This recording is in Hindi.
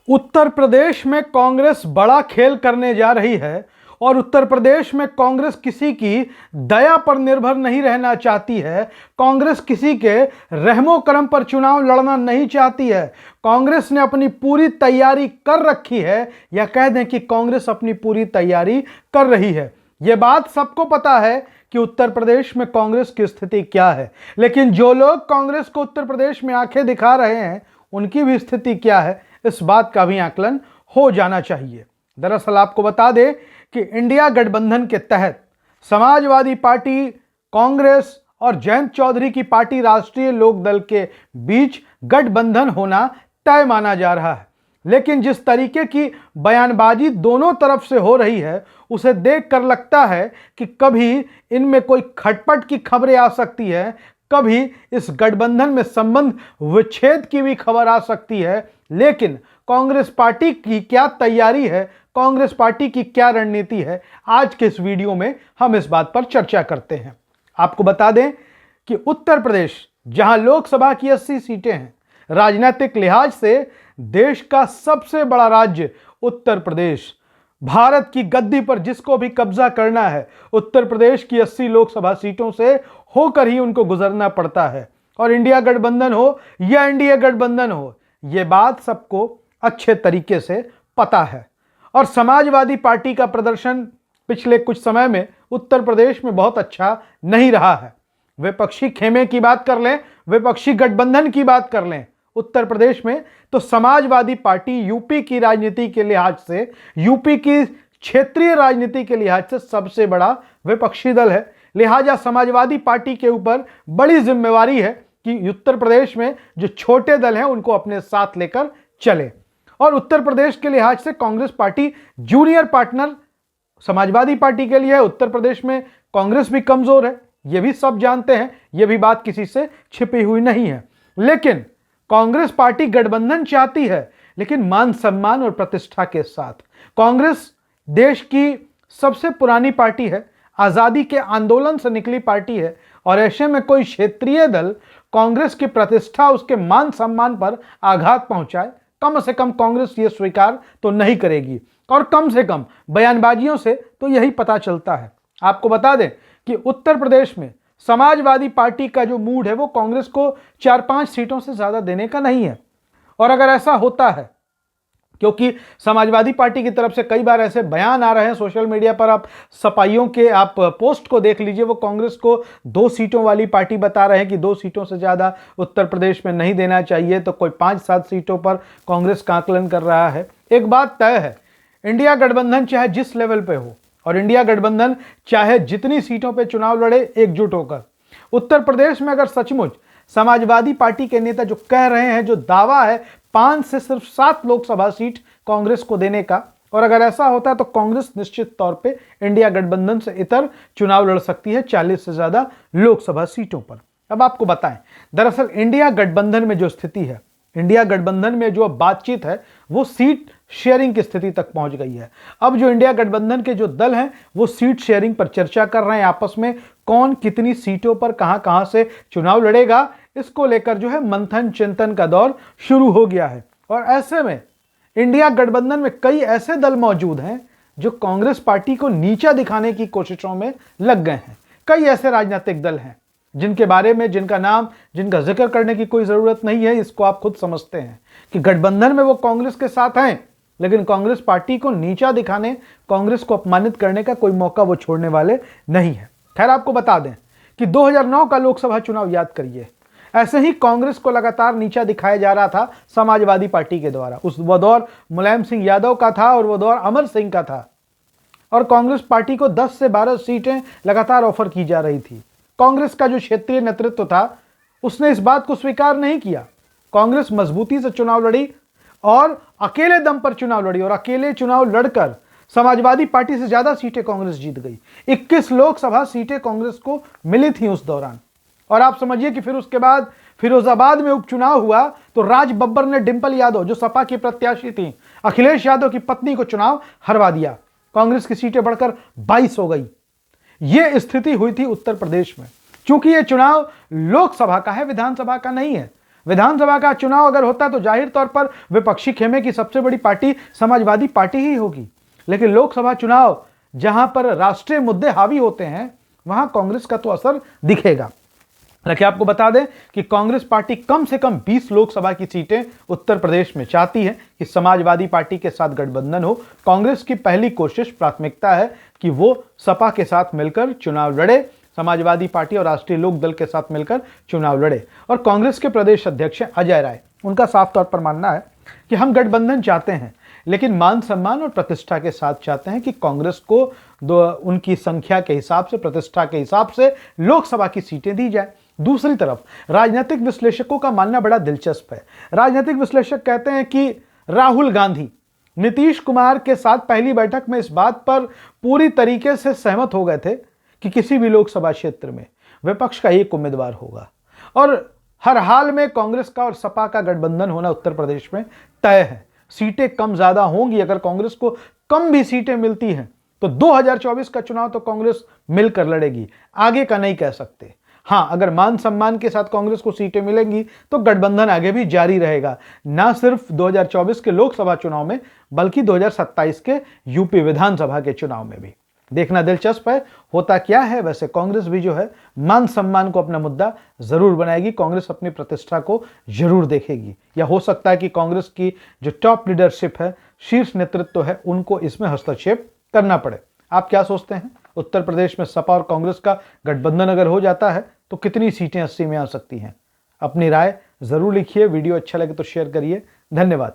उत्तर प्रदेश में कांग्रेस बड़ा खेल करने जा रही है और उत्तर प्रदेश में कांग्रेस किसी की दया पर निर्भर नहीं रहना चाहती है। कांग्रेस किसी के रहमो करम पर चुनाव लड़ना नहीं चाहती है। कांग्रेस ने अपनी पूरी तैयारी कर रखी है, या कह दें कि कांग्रेस अपनी पूरी तैयारी कर रही है। यह बात सबको पता है कि उत्तर प्रदेश में कांग्रेस की स्थिति क्या है, लेकिन जो लोग कांग्रेस को उत्तर प्रदेश में आंखें दिखा रहे हैं उनकी भी स्थिति क्या है, इस बात का भी आकलन हो जाना चाहिए। दरअसल आपको बता दें कि इंडिया गठबंधन के तहत समाजवादी पार्टी, कांग्रेस और जयंत चौधरी की पार्टी राष्ट्रीय लोक दल के बीच गठबंधन होना तय माना जा रहा है। लेकिन जिस तरीके की बयानबाजी दोनों तरफ से हो रही है, उसे देखकर लगता है कि कभी इनमें कोई खटपट की खबरें आ सकती है, कभी इस गठबंधन में संबंध विच्छेद की भी खबर आ सकती है। लेकिन कांग्रेस पार्टी की क्या तैयारी है, कांग्रेस पार्टी की क्या रणनीति है, आज के इस वीडियो में हम इस बात पर चर्चा करते हैं। आपको बता दें कि उत्तर प्रदेश, जहां लोकसभा की 80 सीटें हैं, राजनीतिक लिहाज से देश का सबसे बड़ा राज्य उत्तर प्रदेश, भारत की गद्दी पर जिसको भी कब्जा करना है, उत्तर प्रदेश की 80 लोकसभा सीटों से होकर ही उनको गुजरना पड़ता है। और इंडिया गठबंधन हो या एनडीए गठबंधन हो, यह बात सबको अच्छे तरीके से पता है। और समाजवादी पार्टी का प्रदर्शन पिछले कुछ समय में उत्तर प्रदेश में बहुत अच्छा नहीं रहा है। विपक्षी खेमे की बात कर लें, विपक्षी गठबंधन की बात कर लें उत्तर प्रदेश में, तो समाजवादी पार्टी यूपी की राजनीति के लिहाज से, यूपी की क्षेत्रीय राजनीति के लिहाज से सबसे बड़ा विपक्षी दल है। लिहाजा समाजवादी पार्टी के ऊपर बड़ी जिम्मेवारी है कि उत्तर प्रदेश में जो छोटे दल हैं उनको अपने साथ लेकर चले। और उत्तर प्रदेश के लिहाज से Congress party junior partner Samajwadi party के लिए है। उत्तर प्रदेश में कांग्रेस भी कमजोर है, यह भी सब जानते हैं, यह भी बात किसी से छिपी हुई नहीं है। लेकिन कांग्रेस पार्टी गठबंधन चाहती है, लेकिन मान सम्मान और प्रतिष्ठा के साथ। कांग्रेस देश की सबसे पुरानी पार्टी है, आजादी के आंदोलन से निकली पार्टी है, और ऐसे में कोई क्षेत्रीय दल कांग्रेस की प्रतिष्ठा, उसके मान सम्मान पर आघात पहुंचाए, कम से कम कांग्रेस ये स्वीकार तो नहीं करेगी। और कम से कम बयानबाजियों से तो यही पता चलता है। आपको बता दें कि उत्तर प्रदेश में समाजवादी पार्टी का जो मूड है वो कांग्रेस को 4-5 सीटों से ज्यादा देने का नहीं है। और अगर ऐसा होता है, क्योंकि समाजवादी पार्टी की तरफ से कई बार ऐसे बयान आ रहे हैं सोशल मीडिया पर, आप सपाइयों के आप पोस्ट को देख लीजिए, वो कांग्रेस को 2 सीटों वाली पार्टी बता रहे हैं कि 2 सीटों से ज़्यादा उत्तर प्रदेश में नहीं देना चाहिए, तो कोई 5-7 सीटों पर कांग्रेस का आकलन कर रहा है। एक बात तय है, इंडिया गठबंधन चाहे जिस लेवल पे हो, और इंडिया गठबंधन चाहे जितनी सीटों पर चुनाव लड़े एकजुट होकर, उत्तर प्रदेश में अगर सचमुच समाजवादी पार्टी के नेता जो कह रहे हैं, जो दावा है 5 से सिर्फ 7 लोकसभा सीट कांग्रेस को देने का, और अगर ऐसा होता है तो कांग्रेस निश्चित तौर पे इंडिया गठबंधन से इतर चुनाव लड़ सकती है 40 से ज्यादा लोकसभा सीटों पर। अब आपको बताएं, दरअसल इंडिया गठबंधन में जो स्थिति है, इंडिया गठबंधन में जो बातचीत है, वो सीट शेयरिंग की स्थिति तक पहुंच गई है। अब जो इंडिया गठबंधन के जो दल हैं वो सीट शेयरिंग पर चर्चा कर रहे हैं आपस में, कौन कितनी सीटों पर कहां से चुनाव लड़ेगा, इसको लेकर जो है मंथन चिंतन का दौर शुरू हो गया है। और ऐसे में इंडिया गठबंधन में कई ऐसे दल मौजूद हैं जो कांग्रेस पार्टी को नीचा दिखाने की कोशिशों में लग गए हैं। कई ऐसे राजनीतिक दल हैं जिनके बारे में, जिनका नाम, जिनका जिक्र करने की कोई जरूरत नहीं है, इसको आप खुद समझते हैं कि गठबंधन में वो कांग्रेस के साथ हैं, लेकिन कांग्रेस पार्टी को नीचा दिखाने, कांग्रेस को अपमानित करने का कोई मौका वो छोड़ने वाले नहीं है। खैर, आपको बता दें कि 2009 का लोकसभा चुनाव याद करिए, ऐसे ही कांग्रेस को लगातार नीचा दिखाया जा रहा था समाजवादी पार्टी के द्वारा। वो दौर मुलायम सिंह यादव का था और वो दौर अमर सिंह का था, और कांग्रेस पार्टी को 10 से 12 सीटें लगातार ऑफर की जा रही थी। कांग्रेस का जो क्षेत्रीय नेतृत्व था उसने इस बात को स्वीकार नहीं किया। कांग्रेस मजबूती से चुनाव लड़ी और अकेले दम पर चुनाव लड़ी, और अकेले चुनाव लड़कर समाजवादी पार्टी से ज्यादा सीटें कांग्रेस जीत गई। 21 लोकसभा सीटें कांग्रेस को मिली थी उस दौरान। और आप समझिए कि फिर उसके बाद फिरोजाबाद में उपचुनाव हुआ तो राज बब्बर ने डिंपल यादव, जो सपा की प्रत्याशी थी, अखिलेश यादव की पत्नी को चुनाव हरवा दिया। कांग्रेस की सीटें बढ़कर 22 हो गई। यह स्थिति हुई थी उत्तर प्रदेश में। चूंकि यह चुनाव लोकसभा का है, विधानसभा का नहीं है। विधानसभा का चुनाव अगर होता है तो जाहिर तौर पर विपक्षी खेमे की सबसे बड़ी पार्टी समाजवादी पार्टी ही होगी, लेकिन लोकसभा चुनाव जहां पर राष्ट्रीय मुद्दे हावी होते हैं वहां कांग्रेस का तो असर दिखेगा। हालांकि आपको बता दें कि कांग्रेस पार्टी कम से कम 20 लोकसभा की सीटें उत्तर प्रदेश में चाहती है कि समाजवादी पार्टी के साथ गठबंधन हो। कांग्रेस की पहली कोशिश, प्राथमिकता है कि वो सपा के साथ मिलकर चुनाव लड़े, समाजवादी पार्टी और राष्ट्रीय लोक दल के साथ मिलकर चुनाव लड़े। और कांग्रेस के प्रदेश अध्यक्ष अजय राय, उनका साफ तौर पर मानना है कि हम गठबंधन चाहते हैं लेकिन मान सम्मान और प्रतिष्ठा के साथ चाहते हैं कि कांग्रेस को उनकी संख्या के हिसाब से, प्रतिष्ठा के हिसाब से लोकसभा की सीटें दी जाए। दूसरी तरफ राजनीतिक विश्लेषकों का मानना बड़ा दिलचस्प है। राजनीतिक विश्लेषक कहते हैं कि राहुल गांधी नीतीश कुमार के साथ पहली बैठक में इस बात पर पूरी तरीके से सहमत हो गए थे कि किसी भी लोकसभा क्षेत्र में विपक्ष का एक उम्मीदवार होगा और हर हाल में कांग्रेस का और सपा का गठबंधन होना उत्तर प्रदेश में तय है। सीटें कम ज्यादा होंगी, अगर कांग्रेस को कम भी सीटें मिलती हैं तो 2024 का चुनाव तो कांग्रेस मिलकर लड़ेगी, आगे का नहीं कह सकते। हां, अगर मान सम्मान के साथ कांग्रेस को सीटें मिलेंगी तो गठबंधन आगे भी जारी रहेगा, ना सिर्फ 2024 के लोकसभा चुनाव में बल्कि 2027 के यूपी विधानसभा के चुनाव में भी। देखना दिलचस्प है होता क्या है। वैसे कांग्रेस भी जो है मान सम्मान को अपना मुद्दा जरूर बनाएगी, कांग्रेस अपनी प्रतिष्ठा को जरूर देखेगी, या हो सकता है कि कांग्रेस की जो टॉप लीडरशिप है, शीर्ष नेतृत्व है, उनको इसमें हस्तक्षेप करना पड़े। आप क्या सोचते हैं? उत्तर प्रदेश में सपा और कांग्रेस का गठबंधन अगर हो जाता है तो कितनी सीटें 80 में आ सकती हैं? अपनी राय जरूर लिखिए। वीडियो अच्छा लगे तो शेयर करिए। धन्यवाद।